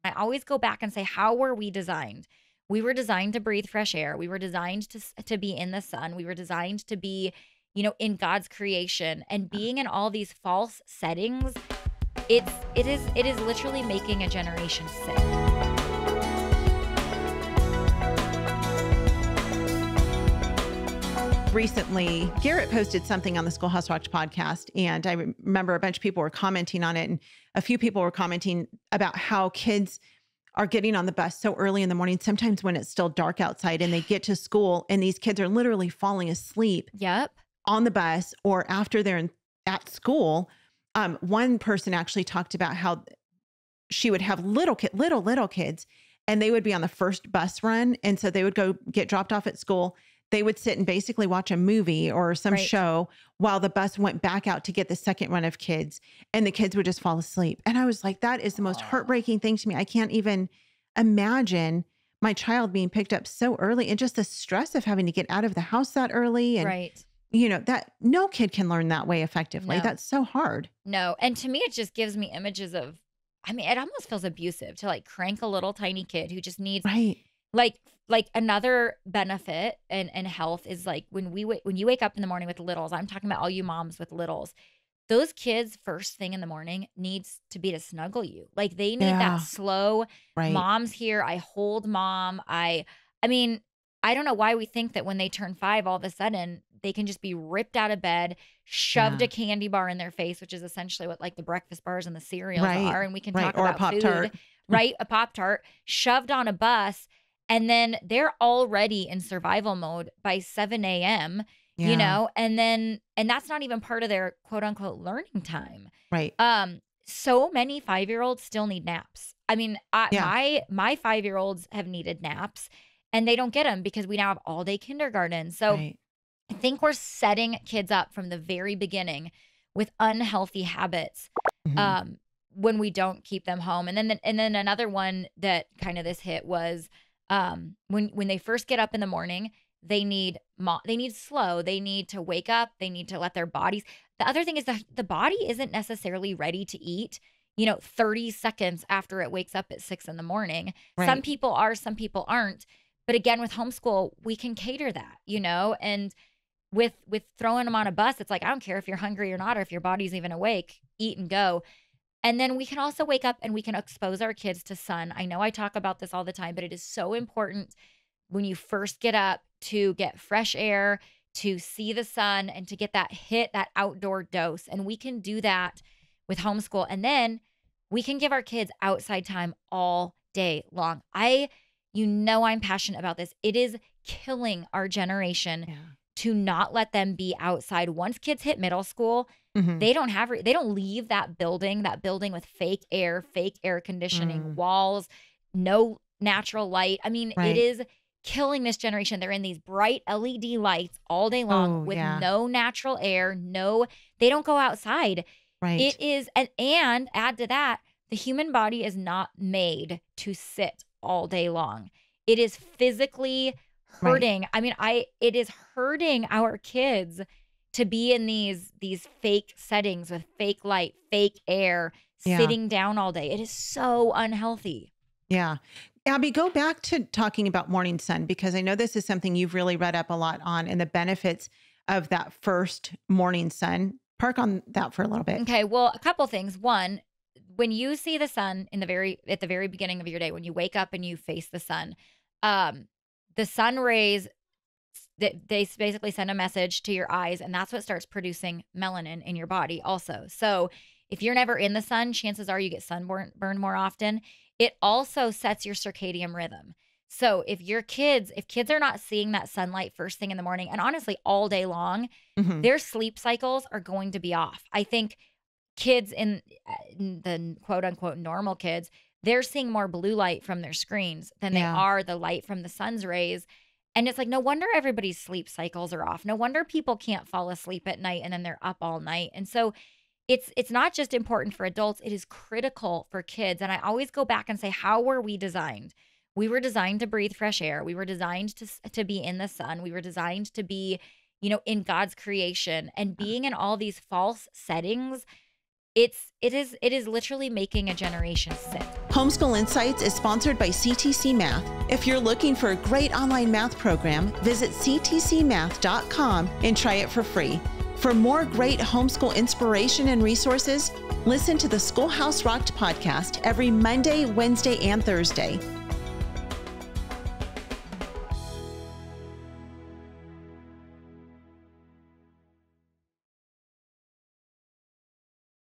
I always go back and say, how were we designed? We were designed to breathe fresh air. We were designed to be in the sun. We were designed to be, in God's creation, and being in all these false settings. It is literally making a generation sick. Recently, Garrett posted something on the Schoolhouse Rocked podcast, and I remember a bunch of people were commenting on it, and a few people were commenting about how kids are getting on the bus so early in the morning, sometimes when it's still dark outside, and they get to school and these kids are literally falling asleep Yep. on the bus or after they're at school. One person actually talked about how she would have little kids, and they would be on the first bus run. And so they would go get dropped off at school. They would sit and basically watch a movie or some show while the bus went back out to get the second run of kids, and the kids would just fall asleep. And I was like, that is the most heartbreaking thing to me. I can't even imagine my child being picked up so early, and just the stress of having to get out of the house that early. And, that no kid can learn that way effectively. No. That's so hard. No. And to me, it just gives me images of, it almost feels abusive to like crank a little tiny kid who just needs like another benefit and health is like when you wake up in the morning with littles. I'm talking about all you moms with littles. Those kids first thing in the morning needs to be to snuggle you. Like they need that slow, mom's here. I hold mom. I don't know why we think that when they turn 5, all of a sudden they can just be ripped out of bed, shoved a candy bar in their face, which is essentially what like the breakfast bars and the cereals are. And we can talk about a Pop-Tart. food, right? A Pop-Tart shoved on a bus. And then they're already in survival mode by 7 a.m., and that's not even part of their quote unquote learning time. Right. So many 5-year-olds still need naps. My 5-year-olds have needed naps, and they don't get them because we now have all day kindergarten. So I think we're setting kids up from the very beginning with unhealthy habits. When we don't keep them home. And then another one that kind of this hit was, when they first get up in the morning, they need slow. They need to wake up. They need to let their bodies. The other thing is the body isn't necessarily ready to eat, 30 seconds after it wakes up at 6 in the morning. Right. Some people are, some people aren't. But again, with homeschool, we can cater that, and with throwing them on a bus, it's like, I don't care if you're hungry or not, or if your body's even awake, eat and go. And then we can also wake up and we can expose our kids to sun. I know I talk about this all the time, but it is so important when you first get up to get fresh air, to see the sun, and to get that outdoor dose. And we can do that with homeschool. And then we can give our kids outside time all day long. I'm passionate about this. It is killing our generation to not let them be outside. Once kids hit middle school, they don't leave that building with fake air conditioning, walls, no natural light. It is killing this generation. They're in these bright LED lights all day long with no natural air. They don't go outside. Right. It is, and add to that, the human body is not made to sit all day long. It is physically hurting. It is hurting our kids to be in these fake settings with fake light, fake air, sitting down all day. It is so unhealthy. Yeah. Aby, go back to talking about morning sun, because I know this is something you've really read up a lot on, and the benefits of that first morning sun. Park on that for a little bit. Okay. Well, a couple things. One, when you see the sun at the very beginning of your day, when you wake up and you face the sun rays, they basically send a message to your eyes, and that's what starts producing melanin in your body also. So if you're never in the sun, chances are you get sunburned more often. It also sets your circadian rhythm. So if kids are not seeing that sunlight first thing in the morning, and honestly all day long, their sleep cycles are going to be off. I think kids in the quote unquote normal kids, they're seeing more blue light from their screens than they are the light from the sun's rays. And it's like, no wonder everybody's sleep cycles are off. No wonder people can't fall asleep at night and then they're up all night. And so it's not just important for adults, it is critical for kids. And I always go back and say, how were we designed? We were designed to breathe fresh air. We were designed to be in the sun. We were designed to be, in God's creation. And being in all these false settings, it is literally making a generation sick. Homeschool Insights is sponsored by CTC Math. If you're looking for a great online math program, visit ctcmath.com and try it for free. For more great homeschool inspiration and resources, listen to the Schoolhouse Rocked podcast every Monday, Wednesday, and Thursday.